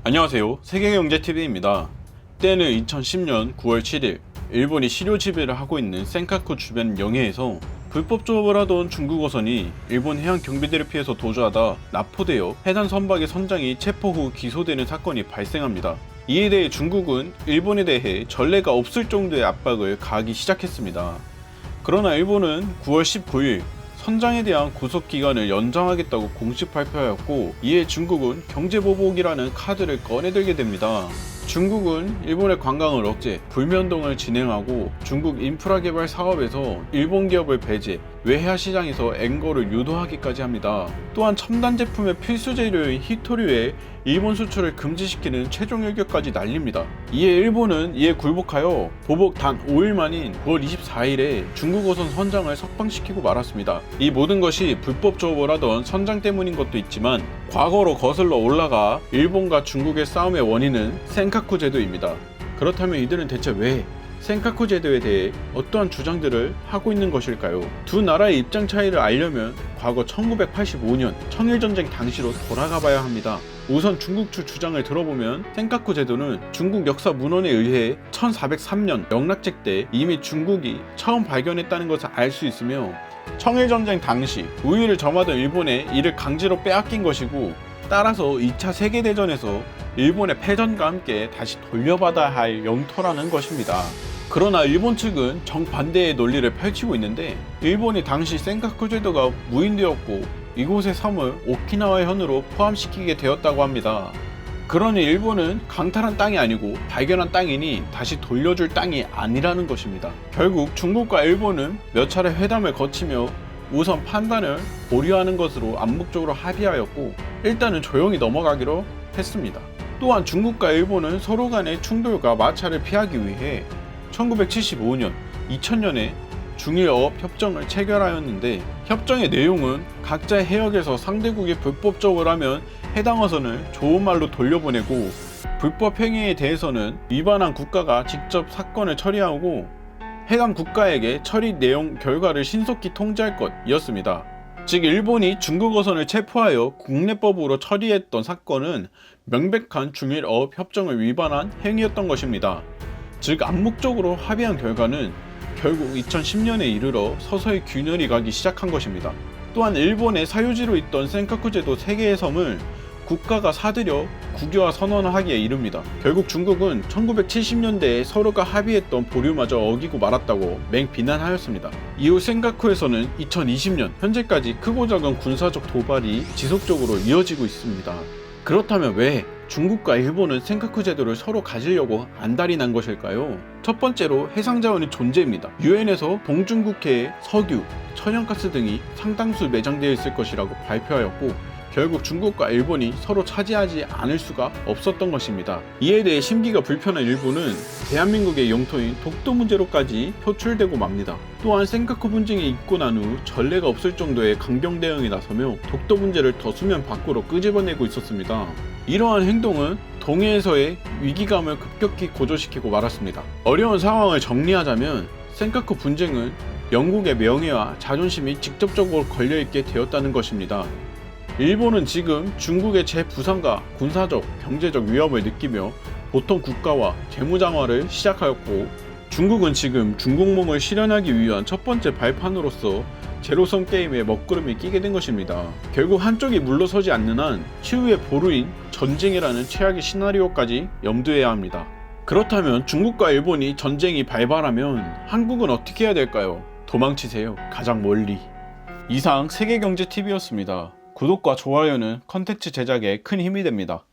안녕하세요. 세계경제TV입니다. 때는 2010년 9월 7일 일본이 시료 지배를 하고 있는 센카쿠 주변 영해에서 불법 조업을 하던 중국 어선이 일본 해양 경비대를 피해서 도주하다 납포되어 해상 선박의 선장이 체포 후 기소되는 사건이 발생합니다. 이에 대해 중국은 일본에 대해 전례가 없을 정도의 압박을 가하기 시작했습니다. 그러나 일본은 9월 19일 선장에 대한 구속기간을 연장하겠다고 공식 발표하였고, 이에 중국은 경제보복이라는 카드를 꺼내들게 됩니다. 중국은 일본의 관광을 억제, 불면동을 진행하고 중국 인프라 개발 사업에서 일본 기업을 배제, 외화 시장에서 앵거를 유도하기까지 합니다. 또한 첨단 제품의 필수 재료인 히토류의 일본 수출을 금지시키는 최종 일격까지 날립니다. 이에 일본은 이에 굴복하여 보복 단 5일 만인 9월 24일에 중국 어선 선장을 석방시키고 말았습니다. 이 모든 것이 불법 조업을 하던 선장 때문인 것도 있지만, 과거로 거슬러 올라가 일본과 중국의 싸움의 원인은 센카쿠 제도입니다. 그렇다면 이들은 대체 왜 센카쿠 제도에 대해 어떠한 주장들을 하고 있는 것일까요? 두 나라의 입장 차이를 알려면 과거 1985년 청일전쟁 당시로 돌아가 봐야 합니다. 우선 중국 측 주장을 들어보면 센카쿠 제도는 중국 역사 문헌에 의해 1403년 영락제 때 이미 중국이 처음 발견했다는 것을 알 수 있으며, 청일전쟁 당시 우위를 점하던 일본에 이를 강제로 빼앗긴 것이고, 따라서 2차 세계대전에서 일본의 패전과 함께 다시 돌려받아야 할 영토라는 것입니다. 그러나 일본 측은 정반대의 논리를 펼치고 있는데, 일본이 당시 센카쿠 제도가 무인되었고 이곳의 섬을 오키나와 현으로 포함시키게 되었다고 합니다. 그러니 일본은 강탈한 땅이 아니고 발견한 땅이니 다시 돌려줄 땅이 아니라는 것입니다. 결국 중국과 일본은 몇 차례 회담을 거치며 우선 판단을 보류하는 것으로 암묵적으로 합의하였고, 일단은 조용히 넘어가기로 했습니다. 또한 중국과 일본은 서로 간의 충돌과 마찰을 피하기 위해 1975년, 2000년에 중일어업 협정을 체결하였는데, 협정의 내용은 각자의 해역에서 상대국이 불법 조업을 하면 해당 어선을 좋은 말로 돌려보내고, 불법 행위에 대해서는 위반한 국가가 직접 사건을 처리하고 해당 국가에게 처리 내용 결과를 신속히 통지할 것이었습니다. 즉, 일본이 중국 어선을 체포하여 국내법으로 처리했던 사건은 명백한 중일어업 협정을 위반한 행위였던 것입니다. 즉, 암묵적으로 합의한 결과는 결국 2010년에 이르러 서서히 균열이 가기 시작한 것입니다. 또한 일본의 사유지로 있던 센카쿠 제도 3개의 섬을 국가가 사들여 국유화 선언하기에 이릅니다. 결국 중국은 1970년대에 서로가 합의했던 보류마저 어기고 말았다고 맹비난하였습니다. 이후 센카쿠에서는 2020년 현재까지 크고 작은 군사적 도발이 지속적으로 이어지고 있습니다. 그렇다면 왜 중국과 일본은 센카쿠 제도를 서로 가지려고 안달이 난 것일까요? 첫 번째로 해상자원의 존재입니다. 유엔에서 동중국해에 석유, 천연가스 등이 상당수 매장되어 있을 것이라고 발표하였고, 결국 중국과 일본이 서로 차지하지 않을 수가 없었던 것입니다. 이에 대해 심기가 불편한 일본은 대한민국의 영토인 독도 문제로까지 표출되고 맙니다. 또한 센카쿠 분쟁이 있고 난 후 전례가 없을 정도의 강경 대응에 나서며 독도 문제를 더 수면 밖으로 끄집어내고 있었습니다. 이러한 행동은 동해에서의 위기감을 급격히 고조시키고 말았습니다. 어려운 상황을 정리하자면 센카쿠 분쟁은 영국의 명예와 자존심이 직접적으로 걸려있게 되었다는 것입니다. 일본은 지금 중국의 재부상과 군사적, 경제적 위협을 느끼며 보통 국가와 재무장화를 시작하였고, 중국은 지금 중국몽을 실현하기 위한 첫 번째 발판으로서 제로섬 게임에 먹구름이 끼게 된 것입니다. 결국 한쪽이 물러서지 않는 한 최후의 보루인 전쟁이라는 최악의 시나리오까지 염두해야 합니다. 그렇다면 중국과 일본이 전쟁이 발발하면 한국은 어떻게 해야 될까요? 도망치세요. 가장 멀리. 이상 세계경제TV였습니다. 구독과 좋아요는 컨텐츠 제작에 큰 힘이 됩니다.